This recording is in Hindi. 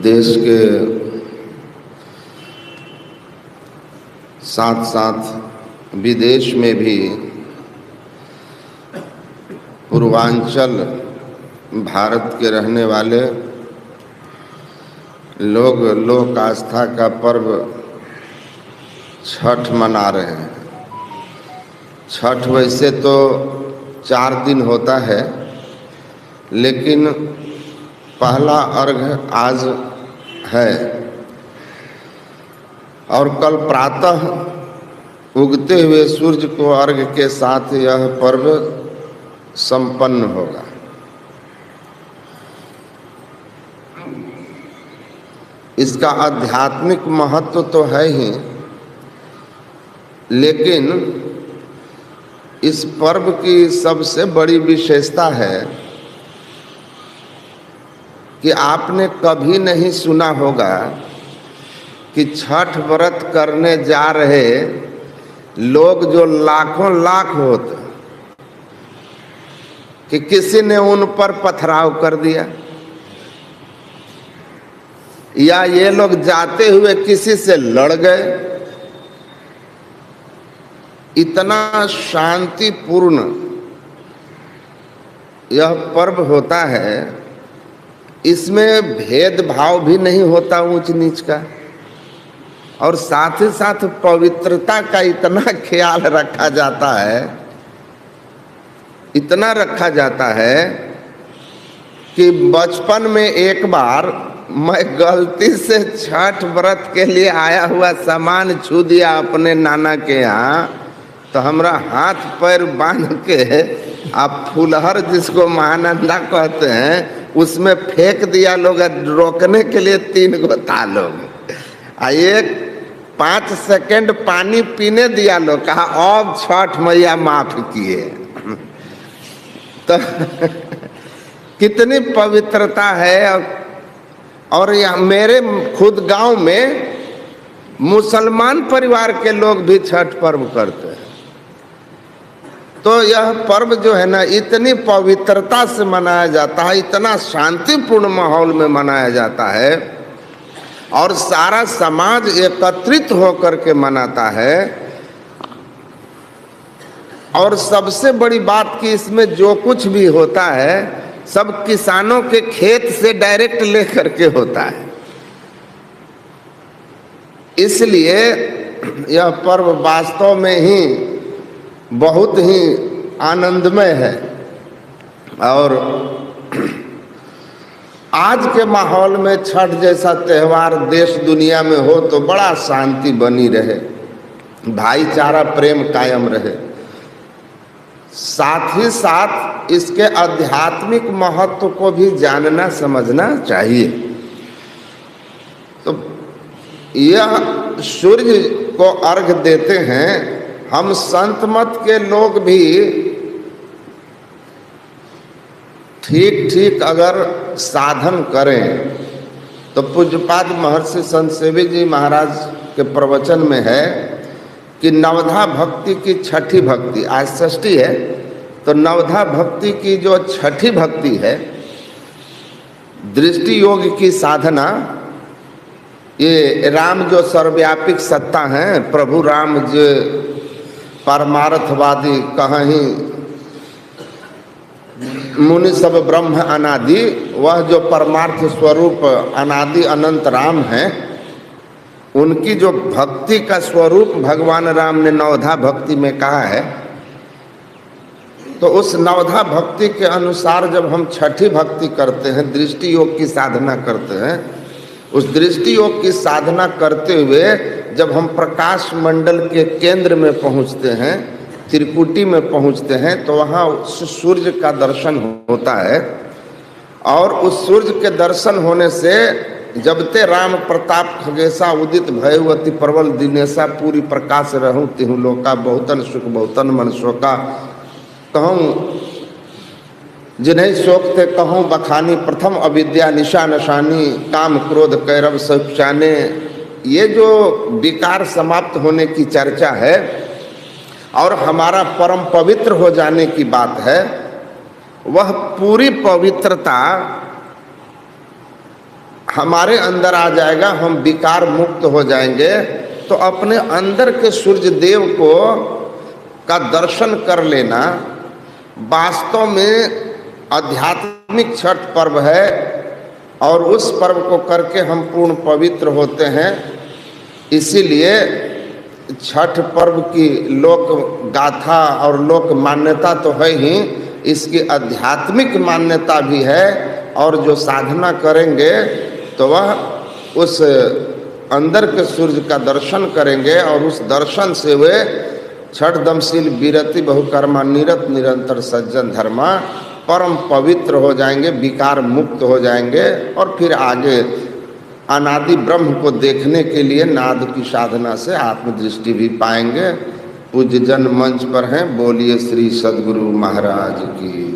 देश के साथ साथ विदेश में भी पूर्वांचल भारत के रहने वाले लोग लोक आस्था का पर्व छठ मना रहे हैं। छठ वैसे तो 4 दिन होता है, लेकिन पहला अर्घ्य आज है और कल प्रातः उगते हुए सूर्य को अर्घ्य के साथ यह पर्व संपन्न होगा। इसका आध्यात्मिक महत्व तो है ही, लेकिन इस पर्व की सबसे बड़ी विशेषता है कि आपने कभी नहीं सुना होगा कि छठ व्रत करने जा रहे लोग जो लाखों लाख होते कि किसी ने उन पर पथराव कर दिया, या ये लोग जाते हुए किसी से लड़ गए। इतना शांतिपूर्ण यह पर्व होता है, इसमें भेदभाव भी नहीं होता ऊंच नीच का, और साथ ही साथ पवित्रता का इतना ख्याल रखा जाता है, इतना रखा जाता है कि बचपन में एक बार मैं गलती से छठ व्रत के लिए आया हुआ सामान छू दिया अपने नाना के यहाँ, तो हमरा हाथ पैर बांध के आप फुलहर जिसको महानंदा कहते हैं उसमें फेंक दिया लोग, रोकने के लिए 3 गो था लोग। एक 5 सेकंड पानी पीने दिया लोग, कहा अब छठ मैया माफ किए। तो कितनी पवित्रता है। और यहाँ मेरे खुद गांव में मुसलमान परिवार के लोग भी छठ पर्व करते हैं। तो यह पर्व जो है ना, इतनी पवित्रता से मनाया जाता है, इतना शांतिपूर्ण माहौल में मनाया जाता है, और सारा समाज एकत्रित होकर के मनाता है। और सबसे बड़ी बात कि इसमें जो कुछ भी होता है सब किसानों के खेत से डायरेक्ट लेकर के होता है। इसलिए यह पर्व वास्तव में ही बहुत ही आनंदमय है। और आज के माहौल में छठ जैसा त्यौहार देश दुनिया में हो तो बड़ा शांति बनी रहे, भाईचारा प्रेम कायम रहे। साथ ही साथ इसके आध्यात्मिक महत्व को भी जानना समझना चाहिए। तो यह सूर्य को अर्घ देते हैं, हम संत मत के लोग भी ठीक ठीक अगर साधन करें तो पूज्यपाद महर्षि संत सेवी जी महाराज के प्रवचन में है कि नवधा भक्ति की छठी भक्ति, आज षष्ठी है तो नवधा भक्ति की जो छठी भक्ति है, दृष्टि योग की साधना, ये राम जो सर्वव्यापक सत्ता हैं, प्रभु राम जो परमार्थवादी कहीं मुनि सब ब्रह्म अनादि, वह जो परमार्थ स्वरूप अनादि अनंत राम हैं, उनकी जो भक्ति का स्वरूप भगवान राम ने नवधा भक्ति में कहा है। तो उस नवधा भक्ति के अनुसार जब हम छठी भक्ति करते हैं, दृष्टि योग की साधना करते हैं, उस दृष्टि योग की साधना करते हुए जब हम प्रकाश मंडल के केंद्र में पहुंचते हैं, त्रिकुटी में पहुंचते हैं, तो वहाँ उस सूर्य का दर्शन होता है। और उस सूर्य के दर्शन होने से जब ते राम प्रताप खगेशा उदित भयवती प्रबल दिनेशा पूरी प्रकाश रहूं तिहु लोका बहुतन सुख बहुतन मन शोका कहूँ जिन्हें शोक थे कहूँ बखानी प्रथम अविद्या निशा नशानी काम क्रोध कैरव सौचाने। ये जो विकार समाप्त होने की चर्चा है और हमारा परम पवित्र हो जाने की बात है, वह पूरी पवित्रता हमारे अंदर आ जाएगा, हम विकार मुक्त हो जाएंगे। तो अपने अंदर के सूर्य देव को का दर्शन कर लेना वास्तव में आध्यात्मिक छठ पर्व है, और उस पर्व को करके हम पूर्ण पवित्र होते हैं। इसीलिए छठ पर्व की लोक गाथा और लोक मान्यता तो है ही, इसकी आध्यात्मिक मान्यता भी है। और जो साधना करेंगे तो वह उस अंदर के सूर्य का दर्शन करेंगे, और उस दर्शन से वे छठ दमशील विरति बहुकर्मा निरत निरंतर सज्जन धर्मा परम पवित्र हो जाएंगे, विकार मुक्त हो जाएंगे। और फिर आगे अनादि ब्रह्म को देखने के लिए नाद की साधना से आत्मदृष्टि भी पाएंगे। पूज्य जन मंच पर हैं, बोलिए श्री सद्गुरु महाराज की।